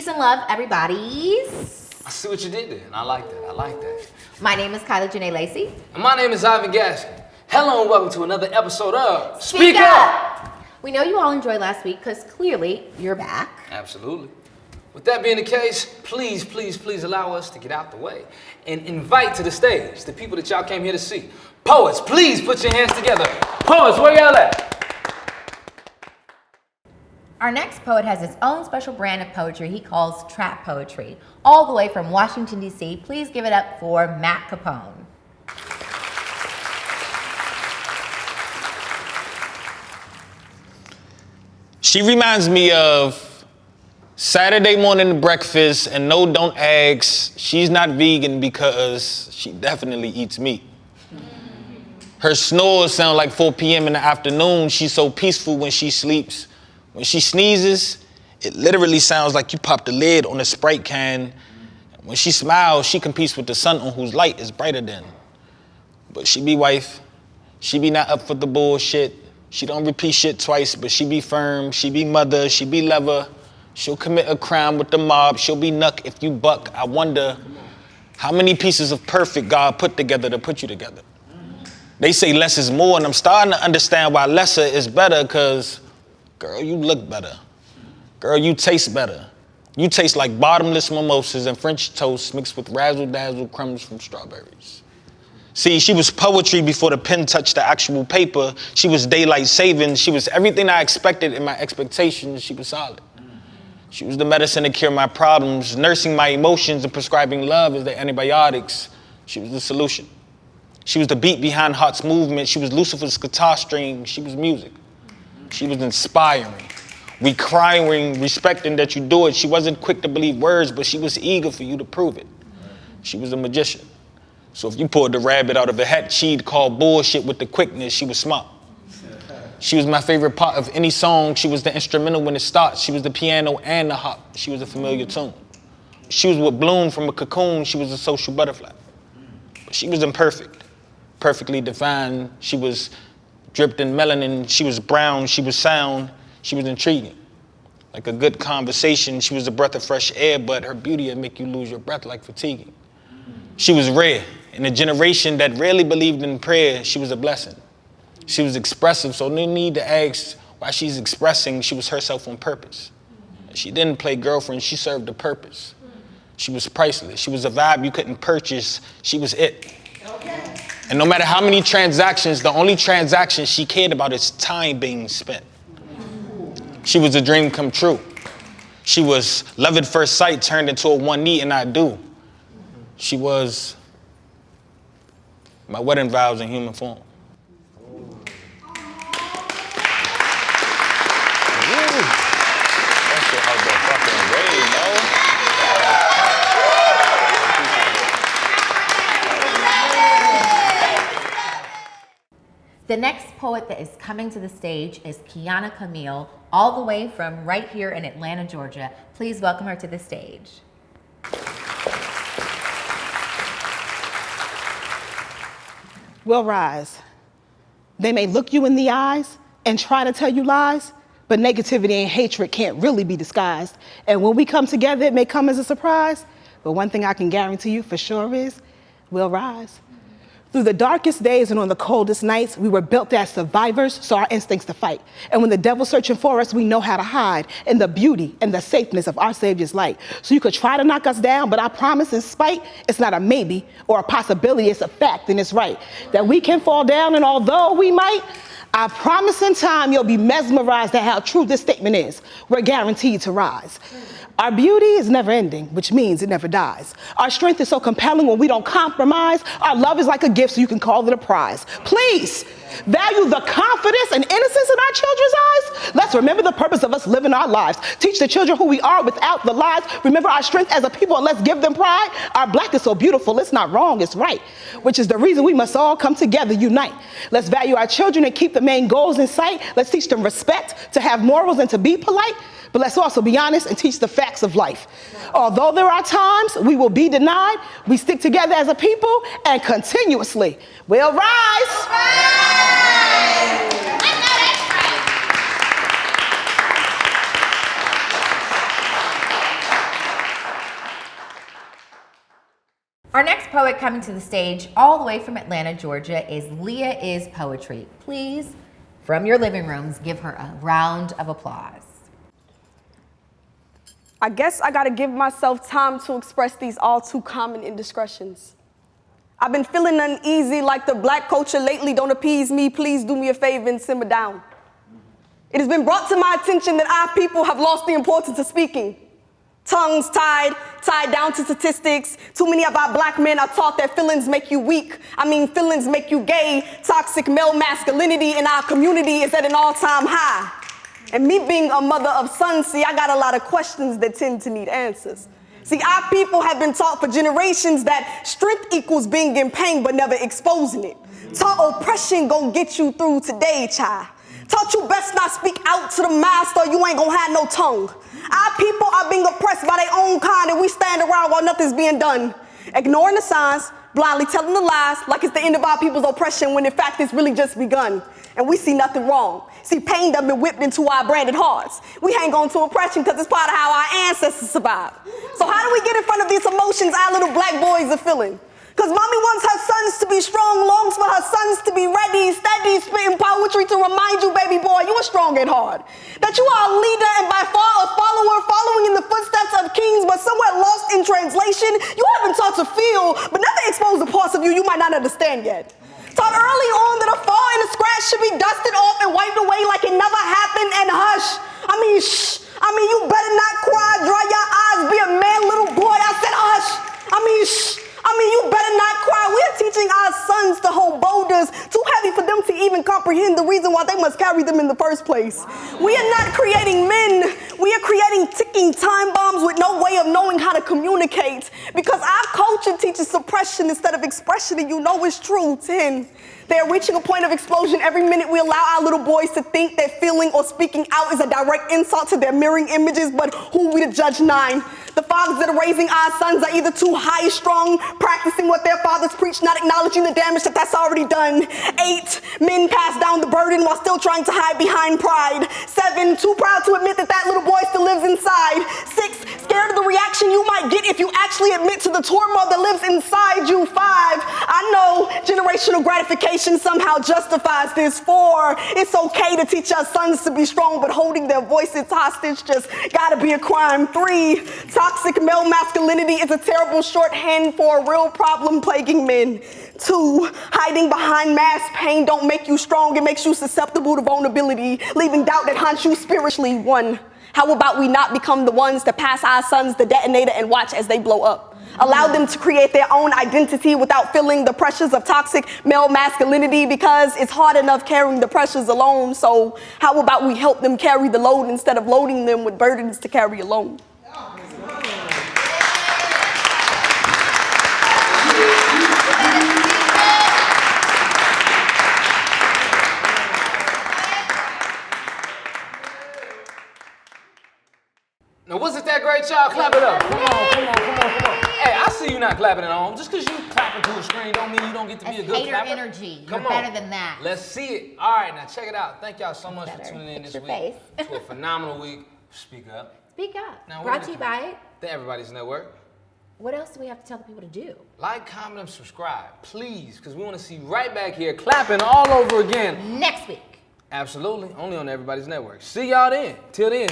Peace and love, everybodies. I see what you did there, and I like that. My name is Kylie Janae Lacey. And my name is Ivan Gaskin. Hello and welcome to another episode of Speak Up! We know you all enjoyed last week because clearly you're back. Absolutely. With that being the case, please allow us to get out the way and invite to the stage the people that y'all came here to see. Poets, please put your hands together. Poets, where y'all at? Our next poet has his own special brand of poetry he calls trap poetry. All the way from Washington, D.C., please give it up for Matt Capone. She reminds me of Saturday morning breakfast, and no, don't ask. She's not vegan because she definitely eats meat. Her snores sound like 4 p.m. in the afternoon. She's so peaceful when she sleeps. When she sneezes, it literally sounds like you popped the lid on a Sprite can. When she smiles, she competes with the sun on whose light is brighter than. But she be wife. She be not up for the bullshit. She don't repeat shit twice, but she be firm. She be mother. She be lover. She'll commit a crime with the mob. She'll be nuck if you buck. I wonder how many pieces of perfect God put together to put you together. They say less is more, and I'm starting to understand why lesser is better, because girl, you look better. Girl, you taste better. You taste like bottomless mimosas and French toast mixed with razzle-dazzle crumbs from strawberries. See, she was poetry before the pen touched the actual paper. She was daylight savings. She was everything I expected in my expectations. She was solid. She was the medicine to cure my problems, nursing my emotions and prescribing love as the antibiotics. She was the solution. She was the beat behind heart's movement. She was Lucifer's guitar string. She was music. She was inspiring, requiring, respecting that you do it. She wasn't quick to believe words, but she was eager for you to prove it. She was a magician. So if you pulled the rabbit out of a hat, she'd call bullshit with the quickness. She was smart. She was my favorite part of any song. She was the instrumental when it starts. She was the piano and the harp. She was a familiar tune. She was what bloomed from a cocoon. She was a social butterfly. But she was imperfect, perfectly defined. She was dripped in melanin. She was brown. She was sound. She was intriguing. Like a good conversation, she was a breath of fresh air, but her beauty would make you lose your breath like fatiguing. She was rare. In a generation that rarely believed in prayer, she was a blessing. She was expressive, so no need to ask why she's expressing. She was herself on purpose. She didn't play girlfriend. She served a purpose. She was priceless. She was a vibe you couldn't purchase. She was it. Okay. And no matter how many transactions, the only transaction she cared about is time being spent. She was a dream come true. She was love at first sight turned into a one knee and I do. She was my wedding vows in human form. The next poet that is coming to the stage is Qiana Camille, all the way from right here in Atlanta, Georgia. Please welcome her to the stage. Will rise. They may look you in the eyes and try to tell you lies, but negativity and hatred can't really be disguised. And when we come together, it may come as a surprise, but one thing I can guarantee you for sure is, we'll rise. Through the darkest days and on the coldest nights, we were built as survivors, so our instincts to fight. And when the devil's searching for us, we know how to hide in the beauty and the safeness of our Savior's light. So you could try to knock us down, but I promise in spite, it's not a maybe or a possibility, it's a fact and it's right. That we can fall down, and although we might, I promise in time you'll be mesmerized at how true this statement is. We're guaranteed to rise. Our beauty is never ending, which means it never dies. Our strength is so compelling when we don't compromise. Our love is like a gift, so you can call it a prize. Please value the confidence and innocence in our children's eyes. Let's remember the purpose of us living our lives. Teach the children who we are without the lies. Remember our strength as a people, and let's give them pride. Our black is so beautiful, it's not wrong, it's right, which is the reason we must all come together, unite. Let's value our children and keep the main goals in sight. Let's teach them respect, to have morals, and to be polite. But let's also be honest and teach the facts of life. Although there are times we will be denied, we stick together as a people and continuously we'll rise. Our next poet coming to the stage all the way from Atlanta, Georgia is Liaa Is Poetry. Please, from your living rooms, give her a round of applause. I guess I gotta give myself time to express these all too common indiscretions. I've been feeling uneasy like the black culture lately don't appease me. Please do me a favor and simmer down. It has been brought to my attention that our people have lost the importance of speaking. Tongues tied down to statistics. Too many of our black men are taught that feelings make you weak. Feelings make you gay. Toxic male masculinity in our community is at an all-time high. And me being a mother of sons, see, I got a lot of questions that tend to need answers. See, our people have been taught for generations that strength equals being in pain but never exposing it. Taught oppression gon' get you through today, child. Taught you best not speak out to the master, you ain't gon' have no tongue. Our people are being oppressed by their own kind and we stand around while nothing's being done. Ignoring the signs, blindly telling the lies like it's the end of our people's oppression when in fact it's really just begun. And we see nothing wrong. See, pain done been whipped into our branded hearts. We hang on to oppression because it's part of how our ancestors survived. So how do we get in front of these emotions our little black boys are feeling? Because mommy wants her sons to be strong, longs for her sons to be ready, steady, spitting poetry to remind you, baby boy, you are strong at heart. That you are a leader and by far a follower, following in the footsteps of kings, but somewhere lost in translation. You have been taught to feel, but never exposed to parts of you might not understand yet. Taught early on that a fall and a scratch should be dusted off and wiped away like it never happened and hush. Shh. You better not cry, dry your eyes, be a man, little boy. I said hush. Shh. You better not cry. We're teaching our sons to hold boulders too heavy for them to even comprehend the reason why they must carry them in the first place. We are not creating men. We are creating ticking time bombs with no way of knowing how to communicate because our culture teaches suppression instead of expression, and you know it's true. 10. They are reaching a point of explosion every minute we allow our little boys to think that feeling or speaking out is a direct insult to their mirroring images, but who are we to judge? 9. The fathers that are raising our sons are either too high-strung, practicing what their fathers preach, not acknowledging the damage that's already done. 8. Men pass down the burden while still trying to hide behind pride. 7. Too proud to admit that little boy still lives inside. 6. Scared of the reaction you might get if you actually admit to the turmoil that lives inside you. 5. I know generational gratification somehow justifies this. 4. It's okay to teach our sons to be strong, but holding their voices hostage just gotta be a crime. 3. Toxic male masculinity is a terrible shorthand for a real problem plaguing men. 2. Hiding behind mass pain don't make you strong, it makes you susceptible to vulnerability, leaving doubt that haunts you spiritually. 1. How about we not become the ones to pass our sons the detonator and watch as they blow up? Allow them to create their own identity without feeling the pressures of toxic male masculinity, because it's hard enough carrying the pressures alone. So how about we help them carry the load instead of loading them with burdens to carry alone? Now, wasn't that great, y'all? Clap it up. Come on. Hey, I see you not clapping at home. Just because you clapping to a screen don't mean you don't get to be a good hater clapper. energy. Come You're on. better than that. Let's see it. All right, now check it out. Thank y'all so much for tuning in this Your week face. to a phenomenal week. Speak Up. Speak Up. Now, Brought to you by the Everybodies Network. What else do we have to tell the people to do? Like, comment, and subscribe, please, because we want to see you right back here clapping all over again. Next week. Absolutely. Only on Everybody's Network. See y'all then. Till then.